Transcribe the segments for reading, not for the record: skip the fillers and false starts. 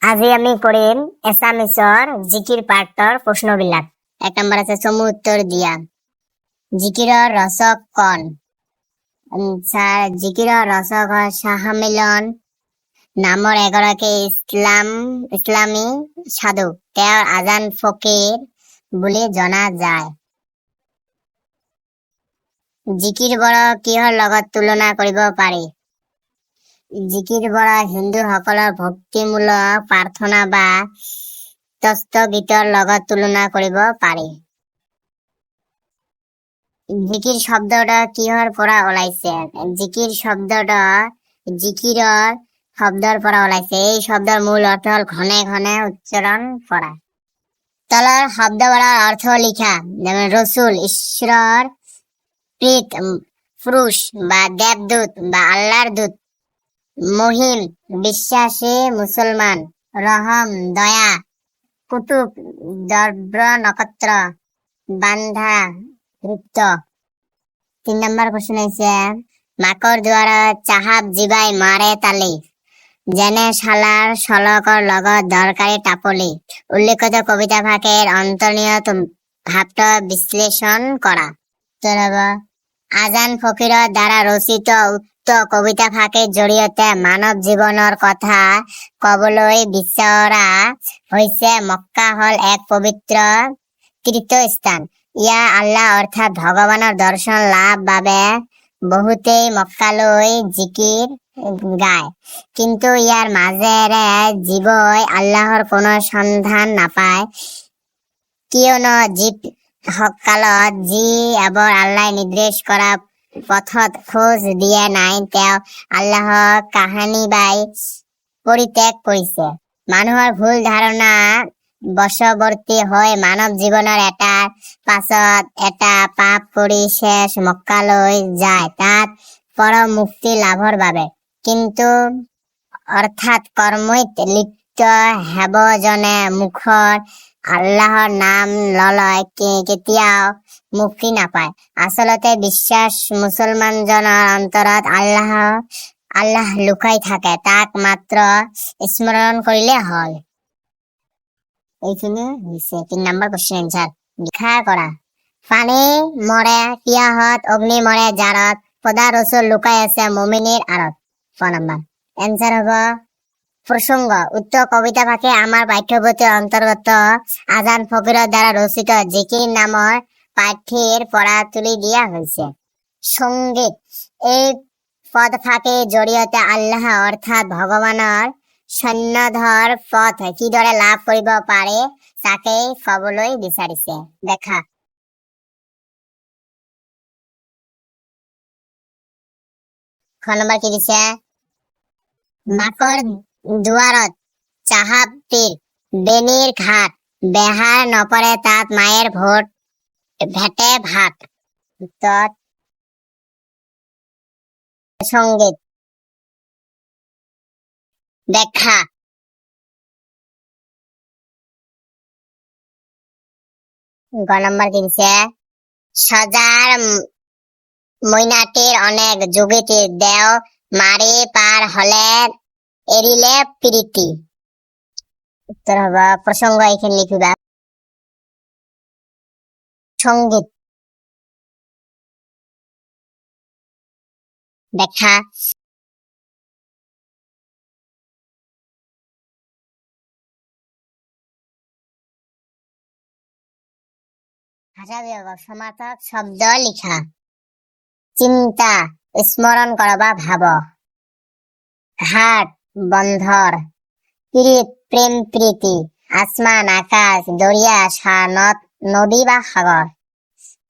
আজি আমি কৰিম এছামিছৰ জিকিৰ পাঠৰ প্ৰশ্নবিলাক। 1 নম্বৰ আছে চমু উত্তৰ দিয়া। জিকিৰৰ ৰচক কোন? জিকিৰৰ ৰচক হয় শাহ মিলন নামৰ এগৰাকী ইছলামী সাধু। তেওঁৰ আজান ফকীৰ বুলি জনা যায়। জিকিৰ বৰা কিহৰ লগত তুলনা কৰিব পাৰি? জিকিৰ বৰা হিন্দুসকলৰ ভক্তিমূলক প্ৰাৰ্থনা বা তস্ত্ৰগীতৰ লগত তুলনা কৰিব পাৰি। জিকিৰ শব্দটা কিহৰ পৰা ওলাইছে? জিকিৰৰ শব্দৰ পৰা ওলাইছে। এই শব্দৰ মূল অৰ্থ হ'ল ঘনে ঘনে উচ্চাৰণ কৰা। তলৰ শব্দবোৰৰ অৰ্থ লিখা। যেমন রসুল ঈশ্বর, প্রেত পুরুষ বা দেবদূত বা আল্লাহর দূত, মহিম বিশ্বাসী মুসলমান, রহম দয়া, কুতুব দ্রব্য নক্ষত্র, বান্ধা গুপ্ত। 3 নম্বৰ কোশ্চেন হৈছে মাকৰ দ্বাৰা চাহাব জিবাই মাৰে তালি, যেনে শালাৰ শলকৰ লগত দৰকাৰী টাপলি। উল্লেখিত কবিতা ভাগেৰ অন্তৰ্নিহিত ভাবটা বিশ্লেষণ কৰা। আজান ফকীৰৰ দ্বাৰা ৰচিত উক্ত কবিতা ভাগৰ জৰিয়তে মানৱ জীৱনৰ কথা কবলৈ বিচৰা হৈছে মক্কা হল এক পবিত্ৰ তীৰ্থস্থান। ইয়াৰ আল্লাহ অৰ্থাৎ ভগৱানৰ দৰ্শন লাভ বাবে বহুতেই মক্কালৈ জিকিৰ গায়, কিন্তু ইয়াৰ মাজেৰে জীৱই আল্লাহৰ কোনো সন্ধান নাপায়, কিয়নো জীৱকালত যি এবাৰ আল্লাহ নিৰ্দেশ কৰা পথত খোজ দিয়ে নাই, তেওঁ আল্লাহক কাহানি বাই পৰিত্যাগ কৰিছে। মানুহৰ ভুল ধাৰণা বশৱৰ্তী হৈ মানৱ জীৱনৰ এটাৰ পাছত এটা পাপ কৰি শেষ মক্কালৈ যায়, তাত পৰম মুক্তি লাভৰ বাবে। কিন্তু অৰ্থাৎ কৰ্মত লিপ্ত হেবজনে মুখৰ আল্লাহৰ নাম ললয় কেতিয়াও মুক্তি নাপায়। আচলতে বিশ্বাস মুছলমানজনৰ অন্তৰত আল্লাহ লুকাই থাকে, তাক মাত্ৰ স্মৰণ কৰিলে হল। এইখিনি হৈছে 3 নম্বৰ কোশ্চেন এনসাৰ। ব্যাখ্যা কৰা। পানী মৰে পিয়াহত, অগ্নি মৰে জাৰত, খোদা ৰসুল লুকাই আছে মুমিনীৰ আঁৰত। 4 নম্বৰ এনসাৰ হব প্ৰসঙ্গ। উক্ত কবিতা ভাগে আমাৰ পাঠ্যপুথিৰ অন্তৰ্গত আজান ফকীৰৰ দ্বাৰা ৰচিত জিকিৰ নামৰ পাঠটিৰ পৰা তুলি দিয়া হৈছে। সংগীত। এই পদফাঁকিৰ জৰিয়তে আল্লাহ অৰ্থাৎ ভগৱানৰ সন্নিধিৰ পথ কিদৰে লাভ কৰিব পাৰি তাকেই কবলৈ বিচাৰিছে। দেখা। খ নম্বৰ কি দিছে? মাকৰ দুৱাৰত চাহাব পীৰ, বেনিৰ ঘাট, বেহাৰ নপৰে তাত মায়ের ভেটে ভাত। উত্তর সংগীত। ব্যাখ্যা। গ নম্বর কি দিছে? সজার মইনাটির অনেক যুগিটি, দেও মারি পার হলে এরিলে প্রীতি। উত্তর হব প্রসঙ্গ, এখানে লিখিবা সংগীত। ব্যাখ্যা। ভাষা বিভাগ সমার্থক শব্দ লিখা। চিন্তা স্মরণ করা বা ভাব। ঘাট বন্ধর। প্রীত প্রেম প্রীতি। আসমান আকাশ, দরিয়া নদী বা সাগর।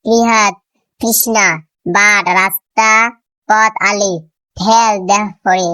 বৃহৎ তৃষ্ণা, বাট রাস্তা, পথ আলি, ঢেল দেহ করে